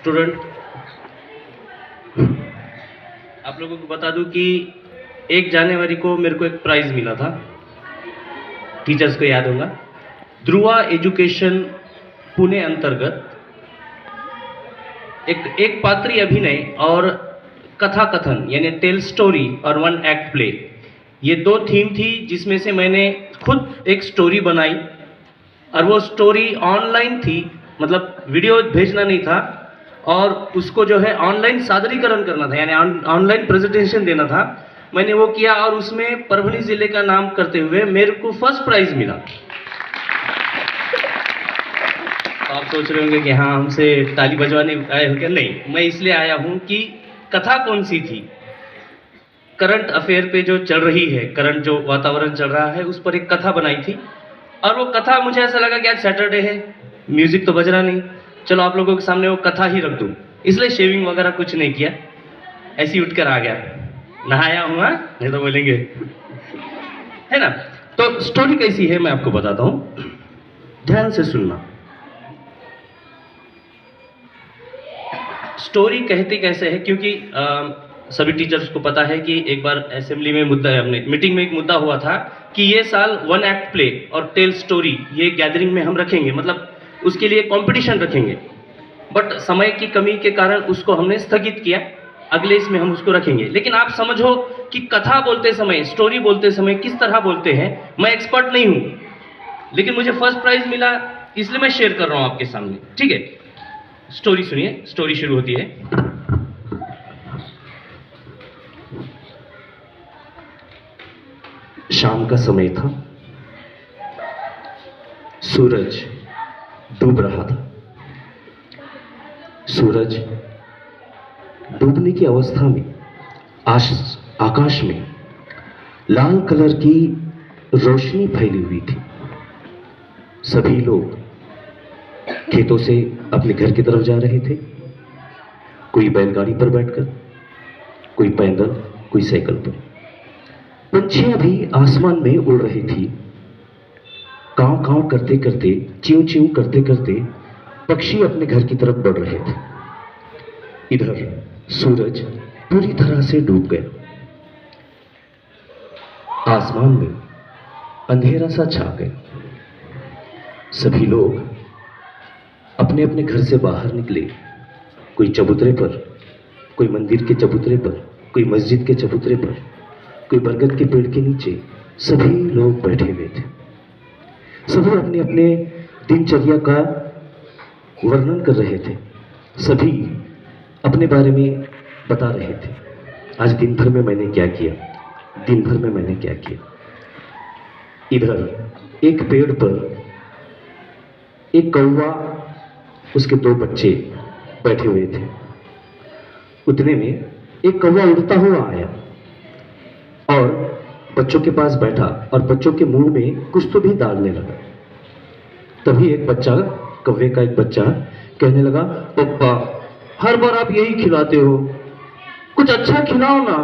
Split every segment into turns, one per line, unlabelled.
Student, आप लोगों को बता दूं कि 1 जनवरी को मेरे को एक प्राइज़ मिला था, टीचर्स को याद होगा। ध्रुवा एजुकेशन पुणे अंतर्गत एक पात्रीय अभिनय और कथा कथन यानी टेल स्टोरी और 1 एक्ट प्ले, ये 2 थीम थी जिसमें से मैंने खुद एक स्टोरी बनाई और वो स्टोरी ऑनलाइन थी, मतलब वीडियो भेजना नहीं था और उसको जो है ऑनलाइन सादरीकरण करना था, यानी ऑनलाइन प्रेजेंटेशन देना था। मैंने वो किया और उसमें परभणी जिले का नाम करते हुए मेरे को फर्स्ट प्राइज मिला। तो आप सोच रहे होंगे कि हाँ हमसे ताली बजवाने आए हो क्या? नहीं, मैं इसलिए आया हूँ कि कथा कौन सी थी, करंट अफेयर पे जो चल रही है, करंट जो वातावरण चल रहा है उस पर एक कथा बनाई थी। और वो कथा मुझे ऐसा लगा कि आज सैटरडे है, म्यूजिक तो बज रहा नहीं, चलो आप लोगों के सामने वो कथा ही रख दूं। इसलिए शेविंग वगैरह कुछ नहीं किया, ऐसे ही उठकर आ गया, नहाया हुआ नहीं तो बोलेंगे, है ना। तो स्टोरी कैसी है मैं आपको बताता हूं, ध्यान से सुनना। स्टोरी कहते कैसे है, क्योंकि सभी टीचर्स को पता है कि एक बार असेंबली में मुद्दा, हमने मीटिंग में एक मुद्दा हुआ था कि ये साल 1 एक्ट प्ले और टेल स्टोरी ये गैदरिंग में हम रखेंगे, मतलब उसके लिए कंपटीशन रखेंगे। बट समय की कमी के कारण उसको हमने स्थगित किया, अगले इसमें हम उसको रखेंगे। लेकिन आप समझो कि कथा बोलते समय, स्टोरी बोलते समय किस तरह बोलते हैं। मैं एक्सपर्ट नहीं हूं, लेकिन मुझे फर्स्ट प्राइज मिला इसलिए मैं शेयर कर रहा हूं आपके सामने, ठीक है। स्टोरी सुनिए, स्टोरी शुरू होती है। शाम का समय था, सूरज डूब रहा था। सूरज डूबने की अवस्था में आकाश में लाल कलर की रोशनी फैली हुई थी। सभी लोग खेतों से अपने घर की तरफ जा रहे थे, कोई बैलगाड़ी पर बैठकर, कोई पैदल, कोई साइकिल पर। पंछियां भी आसमान में उड़ रही थी, काव काव करते करते, च्यू च्यू करते करते पक्षी अपने घर की तरफ बढ़ रहे थे। इधर सूरज पूरी तरह से डूब गया, आसमान में अंधेरा सा छा गया। सभी लोग अपने अपने घर से बाहर निकले, कोई चबूतरे पर, कोई मंदिर के चबूतरे पर, कोई मस्जिद के चबूतरे पर, कोई बरगद के पेड़ के नीचे। सभी लोग बैठे हुए थे, सभी अपने अपने दिनचर्या का वर्णन कर रहे थे, सभी अपने बारे में बता रहे थे। आज दिन भर में मैंने क्या किया, दिन भर में मैंने क्या किया। इधर एक पेड़ पर एक कौवा, उसके 2 बच्चे बैठे हुए थे। उतने में एक कौवा उड़ता हुआ आया और बच्चों के पास बैठा और बच्चों के मुंह में कुछ तो भी डालने लगा। तभी एक बच्चा, कौवे का एक बच्चा कहने लगा, पप्पा हर बार आप यही खिलाते हो, कुछ अच्छा खिलाओ ना।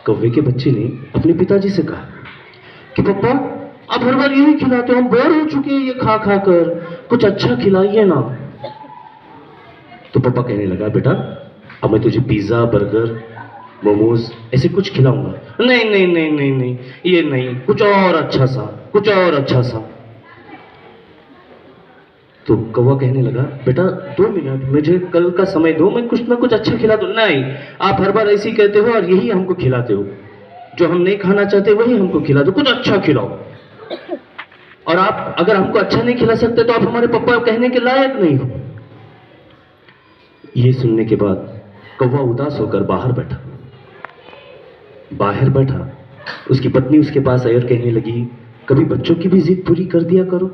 कौवे के बच्चे ने अपने पिताजी से कहा कि पप्पा आप हर बार यही खिलाते हो, हम बोर हो चुके हैं ये खा खा कर, कुछ अच्छा खिलाइए ना। तो पापा कहने लगा, बेटा अब मैं तुझे पिज्जा, बर्गर, मोमोज ऐसे कुछ खिलाऊंगा। नहीं नहीं नहीं नहीं नहीं, ये नहीं, कुछ और अच्छा सा, कुछ और अच्छा सा। तो कौवा कहने लगा, बेटा 2 मिनट मुझे कल का समय दो, मैं कुछ ना कुछ अच्छा खिला दूं। नहीं, आप हर बार ऐसे ही कहते हो और यही हमको खिलाते हो, जो हम नहीं खाना चाहते वही हमको खिला दो, कुछ अच्छा खिलाओ। और आप अगर हमको अच्छा नहीं खिला सकते तो आप हमारे पापा कहने के लायक नहीं हो। ये सुनने के बाद कौवा उदास होकर बाहर बैठा। उसकी पत्नी उसके पास आई और कहने लगी, कभी बच्चों की भी जिद पूरी कर दिया करो,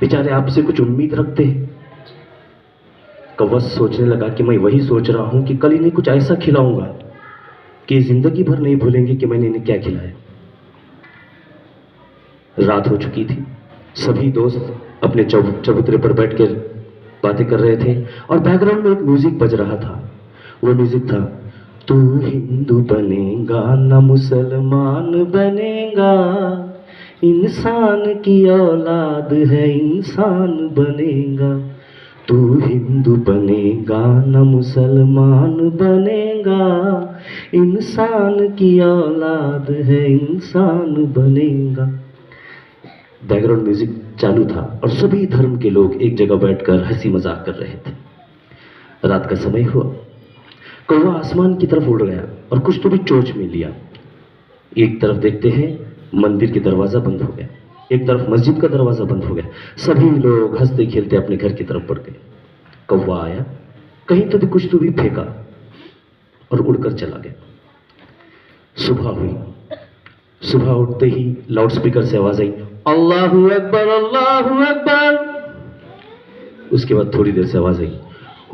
बेचारे आपसे कुछ उम्मीद रखते हैं। कौवा सोचने लगा कि मैं वही सोच रहा हूं कि कल इन्हें कुछ ऐसा खिलाऊंगा कि जिंदगी भर नहीं भूलेंगे कि मैंने इन्हें क्या खिलाया। रात हो चुकी थी, सभी दोस्त अपने चबूतरे पर बैठकर बातें कर रहे थे और बैकग्राउंड में एक म्यूजिक बज रहा था। वो म्यूजिक था, तू हिंदू बनेगा ना मुसलमान बनेगा, इंसान की औलाद है इंसान बनेगा। तू हिंदू बनेगा न मुसलमान बनेगा, इंसान की औलाद है इंसान बनेगा। बैकग्राउंड म्यूजिक चालू था और सभी धर्म के लोग एक जगह बैठकर हंसी मजाक कर रहे थे। रात का समय हुआ, कौवा आसमान की तरफ उड़ गया और कुछ तो भी चोंच में लिया। एक तरफ देखते हैं मंदिर के दरवाजा बंद हो गया, एक तरफ मस्जिद का दरवाजा बंद हो गया। सभी लोग हंसते खेलते अपने घर की तरफ बढ़ गए। कौवा आया, कहीं तो भी कुछ तो भी फेंका और उड़कर चला गया। सुबह हुई, सुबह उठते ही लाउडस्पीकर से आवाज आई, अल्लाहू अकबर अल्लाहू अकबर। उसके बाद थोड़ी देर से आवाज आई,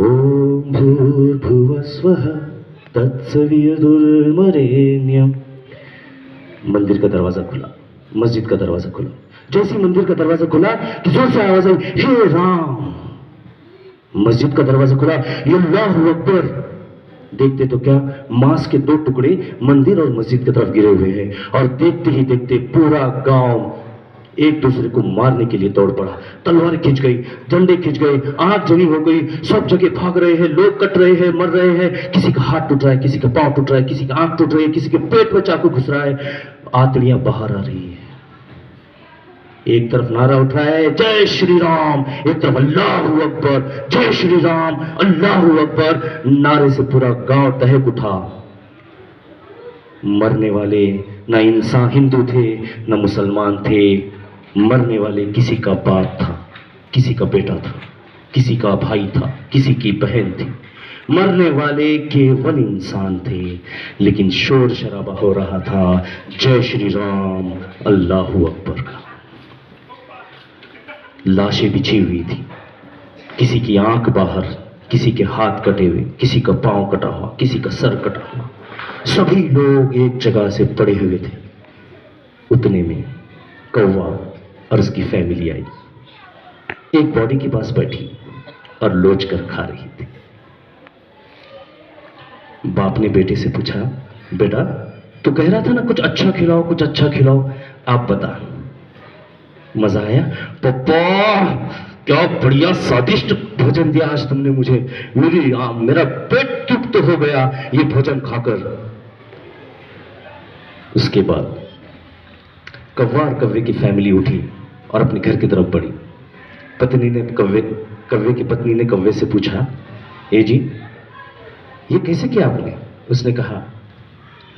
ओम भूर्भुवस्वः तत्सवितुर्वरेण्यम्। मंदिर का दरवाजा खुला, मस्जिद का दरवाजा खुला। जैसे मंदिर का दरवाजा खुला तो जोर से आवाज आई, हे राम। मस्जिद का दरवाजा खुला, अल्लाहू अकबर। देखते तो क्या, मांस के 2 टुकड़े मंदिर और मस्जिद की तरफ गिरे हुए हैं और देखते ही देखते पूरा गांव एक दूसरे को मारने के लिए दौड़ पड़ा। तलवारें खिंच गई, डंडे खिंच गए, आग जली हो गई, सब जगह भाग रहे हैं, लोग कट रहे हैं, मर रहे हैं। किसी का हाथ टूट रहा है, किसी का पांव टूट रहा है, किसी का आंख टूट रही है, किसी के पेट में चाकू घुस रहा है, आंतड़ियां बाहर आ रही है। एक तरफ नारा उठ रहा है, जय श्री राम, एक तरफ अल्लाहू अकबर, जय श्री राम अल्लाहू अकबर। नारे से पूरा गांव दहक उठा। मरने वाले ना इंसान हिंदू थे ना मुसलमान थे, मरने वाले किसी का बाप था, किसी का बेटा था, किसी का भाई था, किसी की बहन थी। मरने वाले केवल इंसान थे, लेकिन शोर शराबा हो रहा था जय श्री राम अल्लाहू अकबर का। लाशें बिछी हुई थी, किसी की आंख बाहर, किसी के हाथ कटे हुए, किसी का पांव कटा हुआ, किसी का सर कटा हुआ। सभी लोग एक जगह से पड़े हुए थे। उतने में कौवा और उसकी फैमिली आई, एक बॉडी के पास बैठी और लोच कर खा रही थी। बाप ने बेटे से पूछा, बेटा तू कह रहा था ना कुछ अच्छा खिलाओ, कुछ अच्छा खिलाओ, आप बता। मजा आया? पप्पा क्या बढ़िया स्वादिष्ट भोजन दिया आज तुमने मुझे, मेरा पेट तृप्त हो गया ये भोजन खाकर। उसके बाद कौवा और कौवे की फैमिली उठी और अपने घर की तरफ बढ़ी। कौवे की पत्नी ने कौवे से पूछा, ए जी ये कैसे किया आपने? उसने कहा,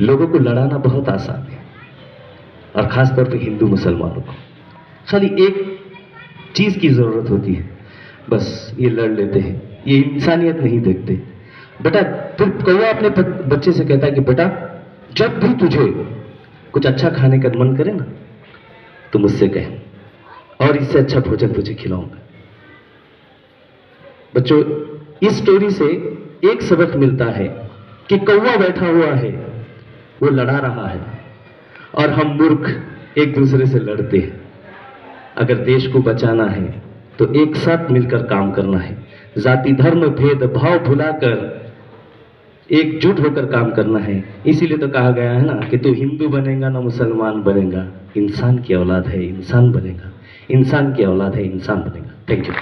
लोगों को लड़ाना बहुत आसान है, और खास तौर पे हिंदू मुसलमानों को खाली एक चीज की जरूरत होती है, बस ये लड़ लेते हैं, ये इंसानियत नहीं देखते। बेटा फिर कौवा अपने बच्चे से कहता है कि बेटा जब भी तुझे कुछ अच्छा खाने का मन करे ना तो मुझसे कह, और इससे अच्छा भोजन तुझे खिलाऊंगा। बच्चों इस स्टोरी से एक सबक मिलता है कि कौवा बैठा हुआ है, वो लड़ा रहा है, और हम मूर्ख एक दूसरे से लड़ते हैं। अगर देश को बचाना है तो एक साथ मिलकर काम करना है, जाति धर्म भेद भाव भुलाकर एकजुट होकर काम करना है। इसीलिए तो कहा गया है ना कि तू हिंदू बनेगा ना मुसलमान बनेगा, इंसान की औलाद है इंसान बनेगा, इंसान की औलाद है इंसान बनेगा। Thank you.